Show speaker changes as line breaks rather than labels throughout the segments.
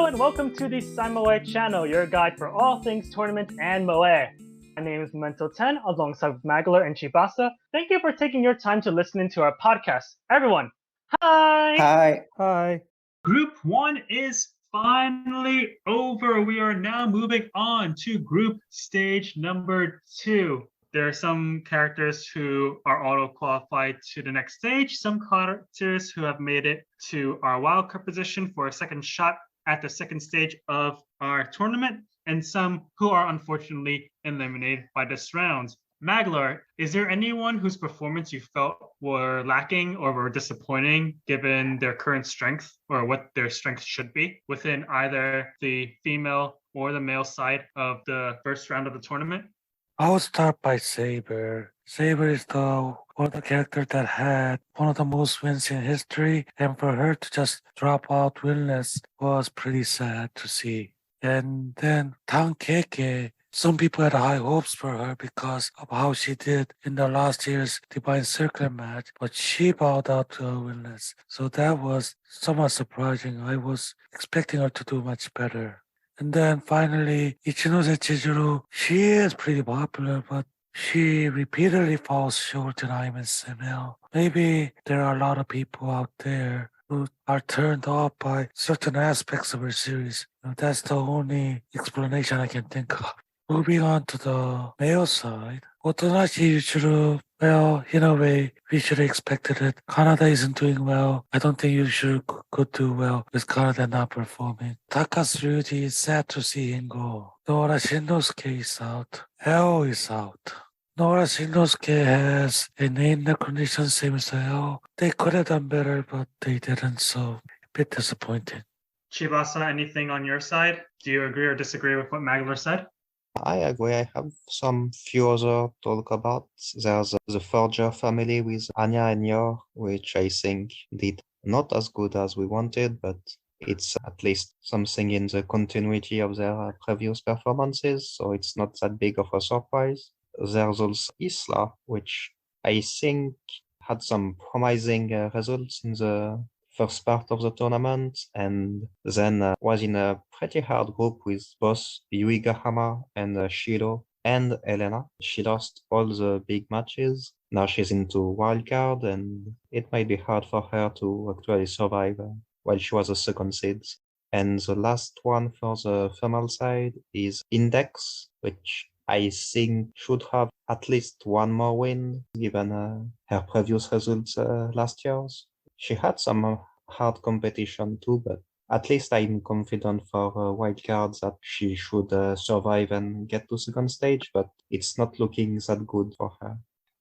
Hello and welcome to the Saimoe channel, your guide for all things tournament and moe. My name is Mental 10 alongside Magler and Chibasa. Thank you for taking your time to listen into our podcast. Everyone, hi!
Hi.
Hi.
Group 1 is finally over. We are now moving on to group stage number 2. There are some characters who are auto-qualified to the next stage, some characters who have made it to our wildcard position for a second shot at the second stage of our tournament, and some who are unfortunately eliminated by this round. Magler, is there anyone whose performance you felt were lacking or were disappointing given their current strength or what their strength should be within either the female or the male side of the first round of the tournament?
I'll start by Saber. Saber is one of the characters that had one of the most wins in history, and for her to just drop out winless was pretty sad to see. And then Tankeke, some people had high hopes for her because of how she did in the last year's Divine Circle match, but she bowed out to a winless. So that was somewhat surprising. I was expecting her to do much better. And then finally, Ichinose Chizuru, she is pretty popular, but she repeatedly falls short in Iman Semel. Maybe there are a lot of people out there who are turned off by certain aspects of her series. That's the only explanation I can think of. Moving on to the male side, Otonashi Yujiro, well, in a way, we should have expected it. Kanada isn't doing well. I don't think Yujiro could do well with Kanada not performing. Takasu Ryuji is sad to see him go. Nora Shinnosuke is out. L is out. Nora Shinnosuke has a name recognition same as L. They could have done better, but they didn't, so a bit disappointing.
Chibasa, anything on your side? Do you agree or disagree with what Magler said?
I agree. I have some few other talk about. There's the Forger family with Anya and Yor, which I think did not as good as we wanted, but it's at least something in the continuity of their previous performances, so it's not that big of a surprise. There's also Isla, which I think had some promising results in the first part of the tournament, and then was in a pretty hard group with both Yuigahama and Shiro and Elena. She lost all the big matches. Now she's into wildcard, and it might be hard for her to actually survive while she was a second seed. And the last one for the female side is Index, which I think should have at least one more win given her previous results last year's. She had some hard competition too, but at least I'm confident for wildcards that she should survive and get to second stage, but it's not looking that good for her.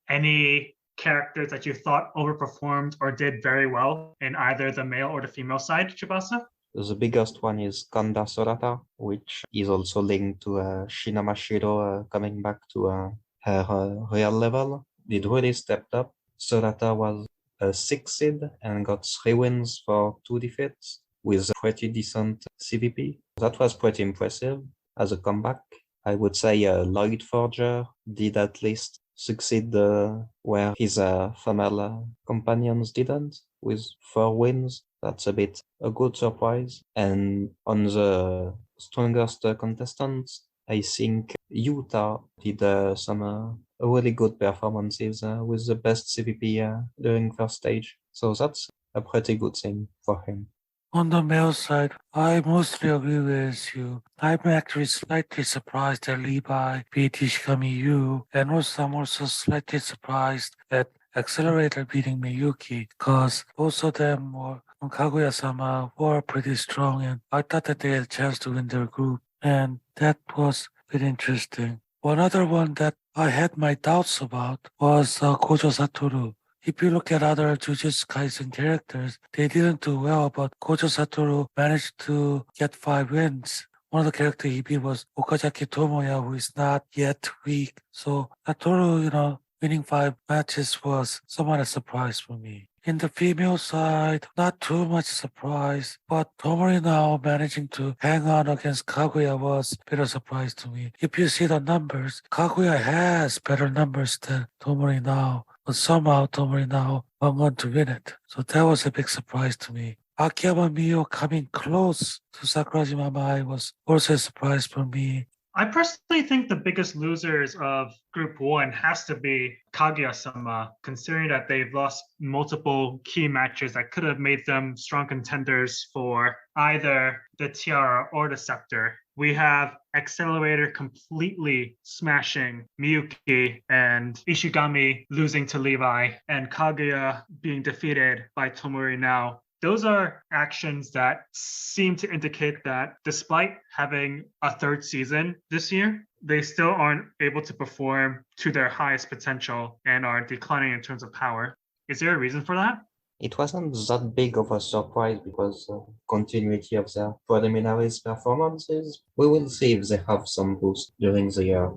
Any characters that you thought overperformed or did very well in either the male or the female side, Chibasa?
The biggest one is Kanda Sorata, which is also linked to Shinamashiro coming back to her real level. It really stepped up. Sorata was a 6th seed and got 3 wins for 2 defeats with a pretty decent CVP. That was pretty impressive as a comeback. I would say Lloyd Forger did at least succeed where his female companions didn't, with 4 wins. That's a good surprise. And on the strongest contestants, I think Utah did some really good performances with the best CVP during first stage. So that's a pretty good thing for him.
On the male side, I mostly agree with you. I'm actually slightly surprised at Levi beat Ishikami Yu, and I'm also slightly surprised at Accelerator beating Miyuki, because both of them were on Kaguya-sama were pretty strong, and I thought that they had a chance to win their group, and that was a bit interesting. One other one that I had my doubts about was Kojo Satoru. If you look at other Jujutsu Kaisen characters, they didn't do well, but Kojo Satoru managed to get 5 wins. One of the characters he beat was Okazaki Tomoya, who is not yet weak. So Satoru, winning 5 matches was somewhat a surprise for me. In the female side, not too much surprise, but Tomori now managing to hang on against Kaguya was a bit of a surprise to me. If you see the numbers, Kaguya has better numbers than Tomori now, but somehow Tomori now won to win it. So that was a big surprise to me. Akiyama Miyo coming close to Sakurajima Mai was also a surprise for me.
I personally think the biggest losers of Group 1 has to be Kaguya-sama, considering that they've lost multiple key matches that could have made them strong contenders for either the Tiara or the Scepter. We have Accelerator completely smashing Miyuki and Ishigami losing to Levi and Kaguya being defeated by Tomori now. Those are actions that seem to indicate that despite having a third season this year, they still aren't able to perform to their highest potential and are declining in terms of power. Is there a reason for that?
It wasn't that big of a surprise because continuity of their preliminaries performances. We will see if they have some boost during the year.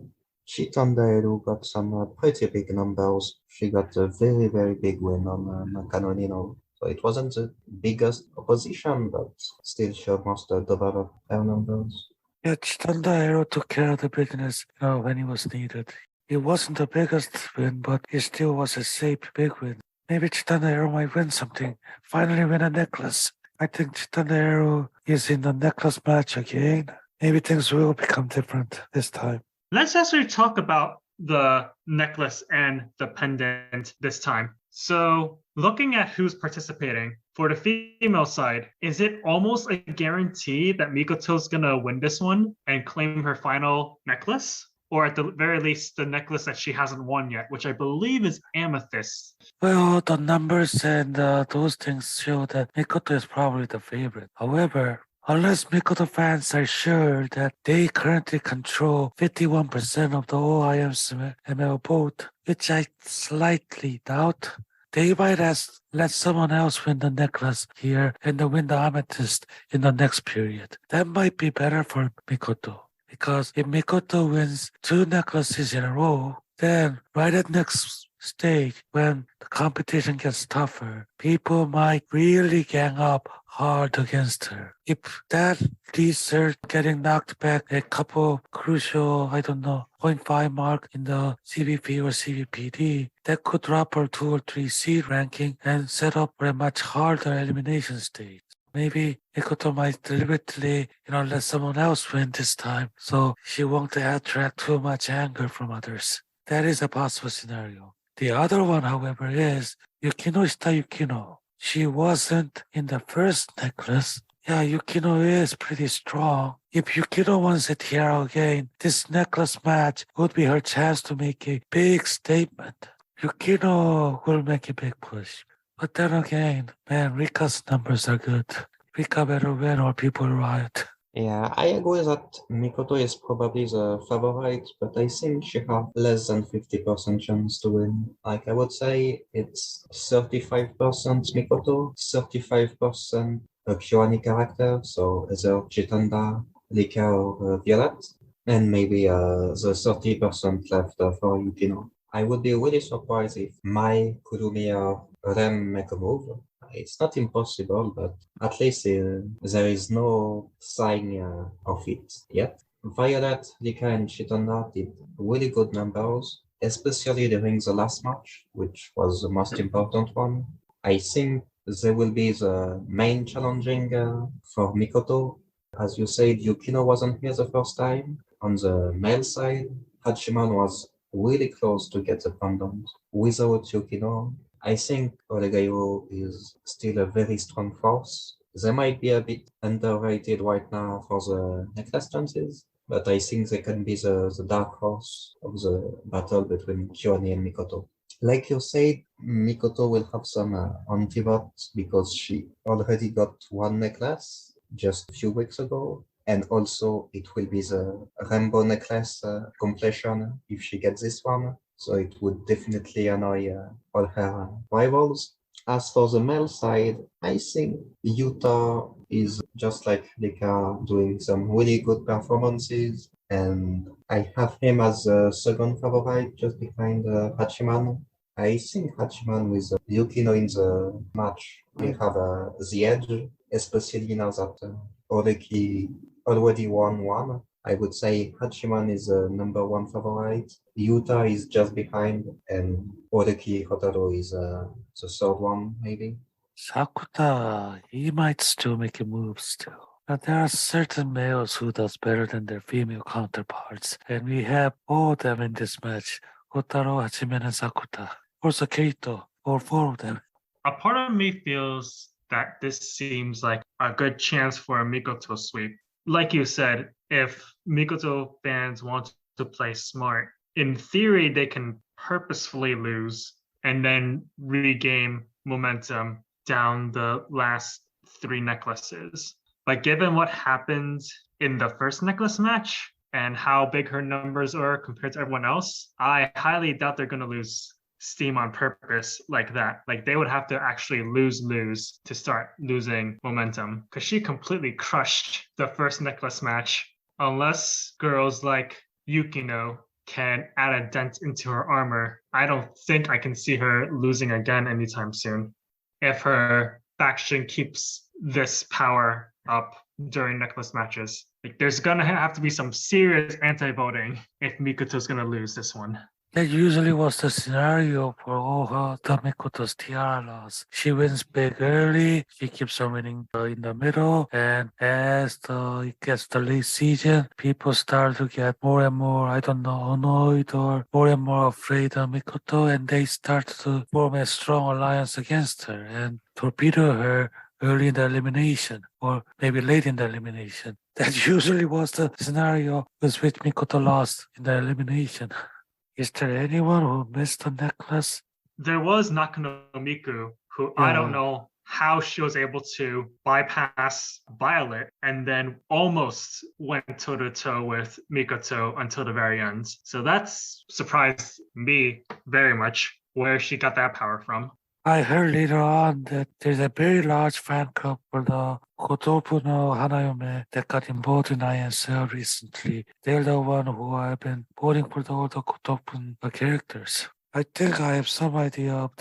Shitandaeru got some pretty big numbers. She got a very, very big win on Macanonino. So it wasn't the biggest opposition, but still she almost doubled her numbers.
Yet Chitanda Arrow took care of the business when he was needed. It wasn't the biggest win, but it still was a safe big win. Maybe Chitanda Arrow might win something. Finally win a necklace. I think Chitanda Arrow is in the necklace match again. Maybe things will become different this time.
Let's actually talk about the necklace and the pendant this time. So, looking at who's participating, for the female side, is it almost a guarantee that Mikoto's gonna win this one and claim her final necklace? Or at the very least, the necklace that she hasn't won yet, which I believe is amethyst.
Well, the numbers and those things show that Mikoto is probably the favorite. However, unless Mikoto fans are sure that they currently control 51% of the OIML vote, which I slightly doubt, they might let someone else win the necklace here and then win the amethyst in the next period. That might be better for Mikoto. Because if Mikoto wins 2 necklaces in a row, then right at next stage, when the competition gets tougher, people might really gang up hard against her. If that leads her getting knocked back a couple crucial, 0.5 mark in the CVP or CVPD, that could drop her 2 or 3 seed ranking and set up for a much harder elimination stage. Maybe Mikoto might deliberately, let someone else win this time, so she won't attract too much anger from others. That is a possible scenario. The other one, however, is Yukino Shita Yukino. She wasn't in the first necklace. Yeah, Yukino is pretty strong. If Yukino wins the tiara again, this necklace match would be her chance to make a big statement. Yukino will make a big push. But then again, man, Rika's numbers are good. Rika better win or people riot.
Yeah, I agree that Mikoto is probably the favorite, but I think she has less than 50% chance to win. Like I would say it's 35% Mikoto, 35% a Kyoani character, so either Chitanda, Lika or Violet, and maybe the 30% left for Yukino. I would be really surprised if Mai, Kurumi or Rem make a move. It's not impossible, but at least there is no sign of it yet. Violet, Lika, and Chitanda did really good numbers, especially during the last match, which was the most important one. I think they will be the main challenging for Mikoto. As you said, Yukino wasn't here the first time. On the male side, Hachiman was really close to get the pendant. Without Yukino, I think Oregairo is still a very strong force. They might be a bit underrated right now for the necklace chances, but I think they can be the dark horse of the battle between Kyoani and Mikoto. Like you said, Mikoto will have some antidotes because she already got one necklace just a few weeks ago. And also, it will be the rainbow necklace completion if she gets this one. So it would definitely annoy all her rivals. As for the male side, I think Yuta is just like Lika doing some really good performances. And I have him as the second favorite just behind Hachiman. I think Hachiman with Yukino in the match will have the edge, especially now that Oreki already won one. I would say Hachiman is the number one favorite. Yuta is just behind, and Oreki Hotaro is the third one, maybe.
Sakuta, he might still make a move still. But there are certain males who does better than their female counterparts, and we have all of them in this match. Kotaro, Hachime, and Sakuta. Also Keito, all four of them.
A part of me feels that this seems like a good chance for a Mikoto sweep. Like you said, if Mikoto fans want to play smart, in theory, they can purposefully lose and then regain momentum down the last three necklaces. But given what happened in the first necklace match and how big her numbers are compared to everyone else, I highly doubt they're going to lose steam on purpose like that. Like they would have to actually lose to start losing momentum because she completely crushed the first necklace match. Unless girls like Yukino can add a dent into her armor, I don't think I can see her losing again anytime soon. If her faction keeps this power up during necklace matches, like there's gonna have to be some serious anti-voting if Mikoto's gonna lose this one.
That usually was the scenario for all her Mikoto's tiara loss. She wins big early, she keeps on winning in the middle, and as it gets the late season, people start to get more and more, annoyed or more and more afraid of Mikoto, and they start to form a strong alliance against her and torpedo her early in the elimination, or maybe late in the elimination. That usually was the scenario with which Mikoto lost in the elimination. Is there anyone who missed the necklace?
There was Nakanomiku, who I don't know how she was able to bypass Violet and then almost went toe to toe with Mikoto until the very end. So that's surprised me very much where she got that power from.
I heard later on that there's a very large fan club for the Kotopu no Hanayome that got involved in INCL recently. They're the one who have been voting for all the Kotopu characters. I think I have some idea of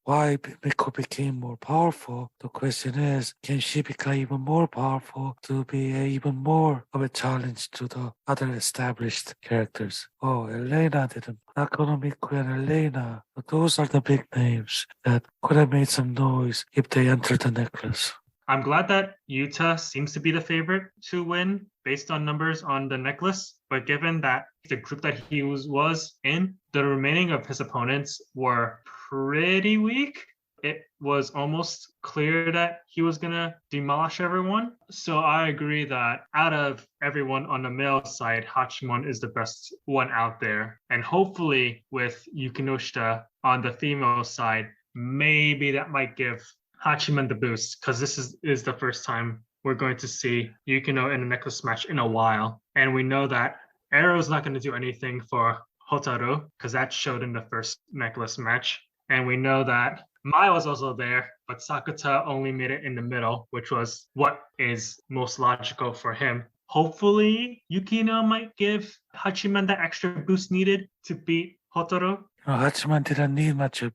why Miko became more powerful. The question is, can she become even more powerful to be even more of a challenge to the other established characters? Oh, Elena didn't. Nakanomiku and Elena, those are the big names that could have made some noise if they entered the necklace.
I'm glad that Yuta seems to be the favorite to win based on numbers on the necklace, but given that the group that he was in, the remaining of his opponents were pretty weak. It was almost clear that he was going to demolish everyone. So I agree that out of everyone on the male side, Hachimon is the best one out there. And hopefully with Yukinoshita on the female side, maybe that might give Hachiman the boost, because this is the first time we're going to see Yukino in a necklace match in a while. And we know that Arrow's not going to do anything for Hotaru, because that showed in the first necklace match. And we know that Mai was also there, but Sakuta only made it in the middle, which was what is most logical for him. Hopefully, Yukino might give Hachiman that extra boost needed to beat Hotaru.
Hachiman didn't need much of,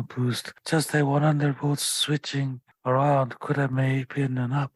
boost. Just that one under both switching around could have been enough.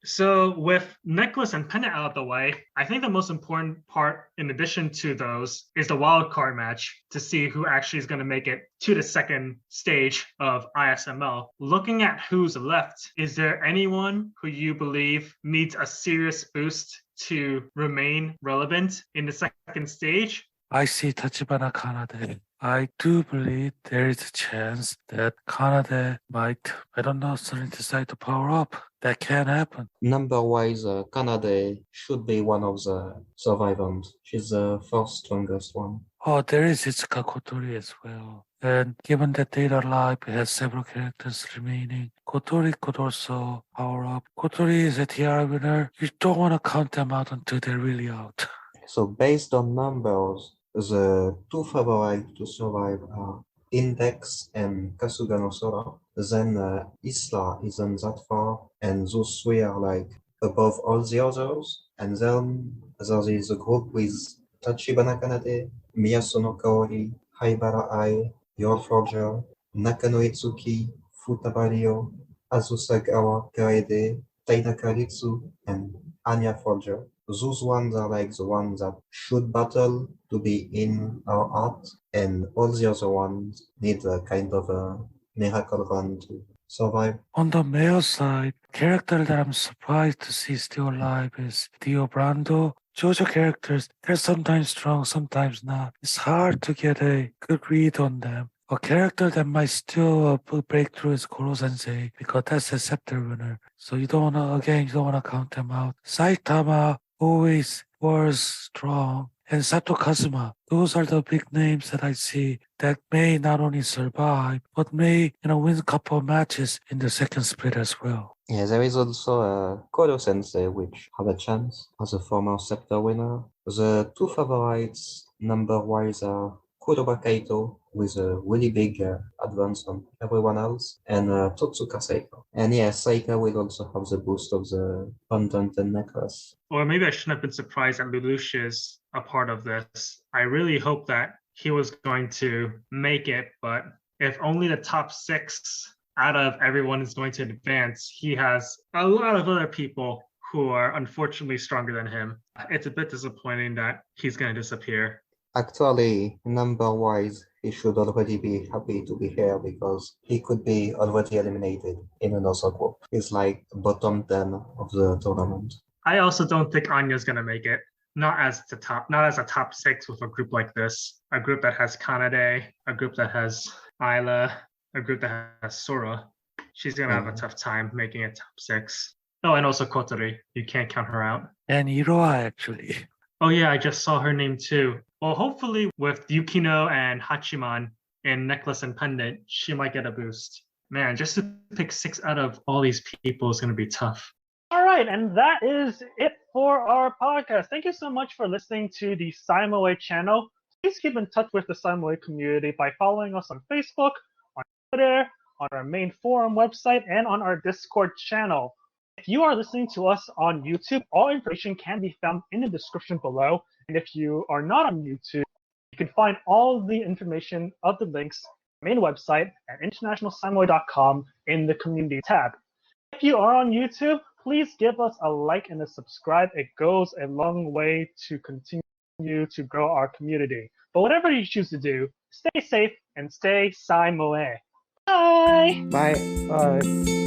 So with necklace and pendant out of the way, I think the most important part, in addition to those, is the wild card match to see who actually is going to make it to the second stage of ISML. Looking at who's left, is there anyone who you believe needs a serious boost to remain relevant in the second stage?
I see Tachibana Kanade. I do believe there is a chance that Kanade might, suddenly decide to power up. That can happen.
Number-wise, Kanade should be one of the survivors. She's the first strongest one.
Oh, there is Itsuka Kotori as well. And given that Data Live has several characters remaining, Kotori could also power up. Kotori is a tiara winner. You don't want to count them out until they're really out.
So based on numbers, the two favorites to survive are Index and Kasuga no Sora. Then Isla isn't that far, and those three are like above all the others. And then there is a group with Tachibana Kanade, Miyasu no Kaori, Haibara Ai, Your Forger, Nakano Itsuki, Futabario, Azusagawa Kaede, Tainaka Ritsu, and Anya Forger. Those ones are like the ones that should battle to be in our art, and all the other ones need a kind of a miracle run to survive.
On the male side, character that I'm surprised to see still alive is Dio Brando. JoJo characters, they're sometimes strong, sometimes not. It's hard to get a good read on them. A character that might still break through is Goro Sensei because that's a scepter winner. So you don't wanna count them out. Saitama always was strong. And Sato Kazuma, those are the big names that I see that may not only survive, but may, win a couple of matches in the second split as well.
Yeah, there is also Kodo Sensei, which have a chance as a former scepter winner. The two favorites number-wise are Kuroba Kaito, with a really big advance on everyone else, and Totsuka Seika. And yeah, Seika will also have the boost of the pendant and necklace.
Or maybe I shouldn't have been surprised that Lelouch a part of this. I really hope that he was going to make it, but if only the top 6 out of everyone is going to advance, he has a lot of other people who are unfortunately stronger than him. It's a bit disappointing that he's going to disappear.
Actually, number-wise, he should already be happy to be here because he could be already eliminated in another group. He's like bottom 10 of the tournament.
I also don't think Anya's going to make it. Not as a top 6 with a group like this. A group that has Kanade, a group that has Ayla, a group that has Sora. She's going to have a tough time making it top 6. Oh, and also Kotori. You can't count her out.
And Iroha, actually.
Oh yeah, I just saw her name too. Well, hopefully with Yukino and Hachiman in Necklace and Pendant, she might get a boost. Man, just to pick 6 out of all these people is going to be tough.
All right, and that is it for our podcast. Thank you so much for listening to the Saimoe channel. Please keep in touch with the Saimoe community by following us on Facebook, on Twitter, on our main forum website, and on our Discord channel. If you are listening to us on YouTube, all information can be found in the description below. And if you are not on YouTube, you can find all the information of the links on our main website at internationalsaimoe.com in the community tab. If you are on YouTube, please give us a like and a subscribe. It goes a long way to continue to grow our community. But whatever you choose to do, stay safe and stay Saimoe. Bye!
Bye!
Bye.